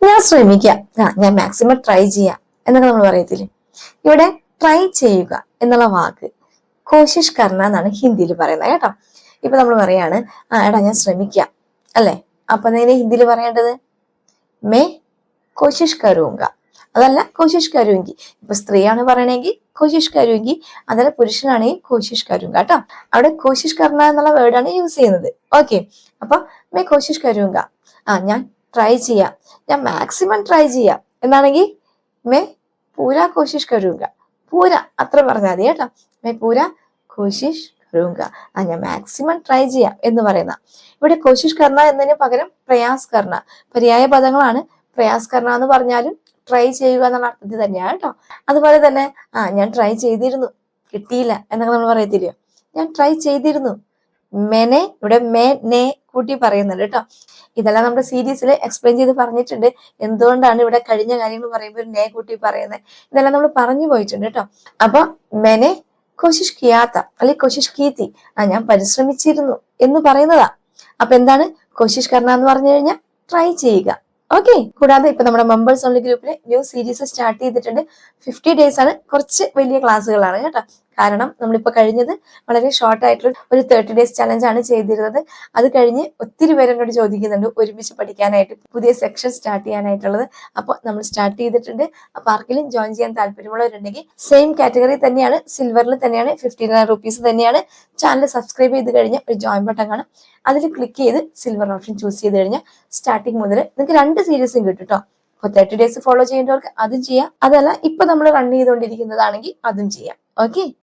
ഞാൻ ശ്രമിക്കാം, ഞാൻ മാക്സിമം ട്രൈ ചെയ്യാം എന്നൊക്കെ നമ്മൾ പറയത്തില്ലേ. ഇവിടെ ട്രൈ ചെയ്യുക എന്നുള്ള വാക്ക് കോശിഷ് കർണ എന്നാണ് ഹിന്ദിയിൽ പറയുന്നത് കേട്ടോ. ഇപ്പൊ നമ്മൾ പറയാണ്, എടാ ഞാൻ ശ്രമിക്കാം അല്ലെ, അപ്പൊ നേരെ ഹിന്ദിയിൽ പറയേണ്ടത് മേ കോശിഷ് കരൂങ്ക, അതല്ല കോശിഷ് കരൂങ്കി. ഇപ്പൊ സ്ത്രീയാണ് പറയണെങ്കിൽ കോശിഷ് കരൂങ്കി, അതല്ല പുരുഷനാണെങ്കിൽ കോശിഷ് കരൂങ്ക കേട്ടോ. അവിടെ കോശിഷ് കർണ എന്നുള്ള വേർഡാണ് യൂസ് ചെയ്യുന്നത്. ഓക്കെ, അപ്പൊ മേ കോശിഷ് കരൂങ്ക, ഞാൻ ട്രൈ ചെയ്യാം, ഞാൻ മാക്സിമം ട്രൈ ചെയ്യാം എന്നാണെങ്കിൽ മേ പൂരാ കോശിഷ് കരൂങ്ക, പൂര അത്ര പറഞ്ഞാൽ മതി കേട്ടോ. മേ പൂരാ കോശിഷ് കരൂങ്ക, ഞാൻ മാക്സിമം ട്രൈ ചെയ്യാം എന്ന് പറയുന്ന. ഇവിടെ കോശിഷ് കർണ എന്നതിന് പകരം പ്രയാസ് കർണ, പര്യായ പദങ്ങളാണ്. പ്രയാസ് കർണ എന്ന് പറഞ്ഞാലും ട്രൈ ചെയ്യുക എന്നുള്ള അർത്ഥത്തിൽ തന്നെയാണ് കേട്ടോ. അതുപോലെ തന്നെ ഞാൻ ട്രൈ ചെയ്തിരുന്നു, കിട്ടിയില്ല എന്നൊക്കെ നമ്മൾ പറയത്തില്ലയോ, ഞാൻ ട്രൈ ചെയ്തിരുന്നു. മെനെ ഇവിടെ മേ നേ കൂട്ടി പറയുന്നുണ്ട് കേട്ടോ. ഇതെല്ലാം നമ്മുടെ സീരീസിൽ എക്സ്പ്ലെയിൻ ചെയ്ത് പറഞ്ഞിട്ടുണ്ട്, എന്തുകൊണ്ടാണ് ഇവിടെ കഴിഞ്ഞ കാര്യങ്ങൾ പറയുമ്പോൾ നേ കൂട്ടി പറയുന്നത്. ഇതെല്ലാം നമ്മൾ പറഞ്ഞു പോയിട്ടുണ്ട് കേട്ടോ. അപ്പൊ മെനെ കോശിഷ് കിയാത്ത അല്ലെ കോശിഷ് കീത്തി, ഞാൻ പരിശ്രമിച്ചിരുന്നു എന്ന് പറയുന്നതാ. അപ്പൊ എന്താണ് കോശിഷ് കർണ എന്ന് പറഞ്ഞു കഴിഞ്ഞാൽ ട്രൈ ചെയ്യുക. ഓക്കെ, കൂടാതെ ഇപ്പൊ നമ്മുടെ മെമ്പേഴ്സ് ഓൺലി ഗ്രൂപ്പില് ന്യൂ സീരീസ് സ്റ്റാർട്ട് ചെയ്തിട്ടുണ്ട്. 50 days ആണ്, കുറച്ച് വലിയ ക്ലാസ്സുകളാണ് കേട്ടോ. കാരണം നമ്മളിപ്പോ കഴിഞ്ഞത് വളരെ ഷോർട്ട് ആയിട്ടുള്ള ഒരു 30 days ചലഞ്ച് ആണ് ചെയ്തിരുന്നത്. അത് കഴിഞ്ഞ് ഒത്തിരി പേര് എന്നോട് ചോദിക്കുന്നുണ്ട് ഒരുമിച്ച് പഠിക്കാനായിട്ട്, പുതിയ സെക്ഷൻ സ്റ്റാർട്ട് ചെയ്യാനായിട്ടുള്ളത്. അപ്പോൾ നമ്മൾ സ്റ്റാർട്ട് ചെയ്തിട്ടുണ്ട്. അപ്പൊ ആർക്കെങ്കിലും ജോയിൻ ചെയ്യാൻ താല്പര്യമുള്ളവരുണ്ടെങ്കിൽ സെയിം കാറ്റഗറി തന്നെയാണ്, സിൽവറിൽ തന്നെയാണ്, 59 rupees തന്നെയാണ്. ചാനൽ സബ്സ്ക്രൈബ് ചെയ്ത് കഴിഞ്ഞാൽ ഒരു ജോയിൻ ബട്ടൺ കാണും, അതിൽ ക്ലിക്ക് ചെയ്ത് സിൽവർ ഓപ്ഷൻ ചൂസ് ചെയ്ത് കഴിഞ്ഞാൽ സ്റ്റാർട്ടിങ് മുതൽ നിങ്ങൾക്ക് 2 സീരീസും കിട്ടും കേട്ടോ. അപ്പൊ 30 days ഫോളോ ചെയ്യേണ്ടവർക്ക് അതും ചെയ്യാം, അതല്ല ഇപ്പൊ നമ്മൾ റൺ ചെയ്തുകൊണ്ടിരിക്കുന്നതാണെങ്കിൽ അതും ചെയ്യാം. ഓക്കെ.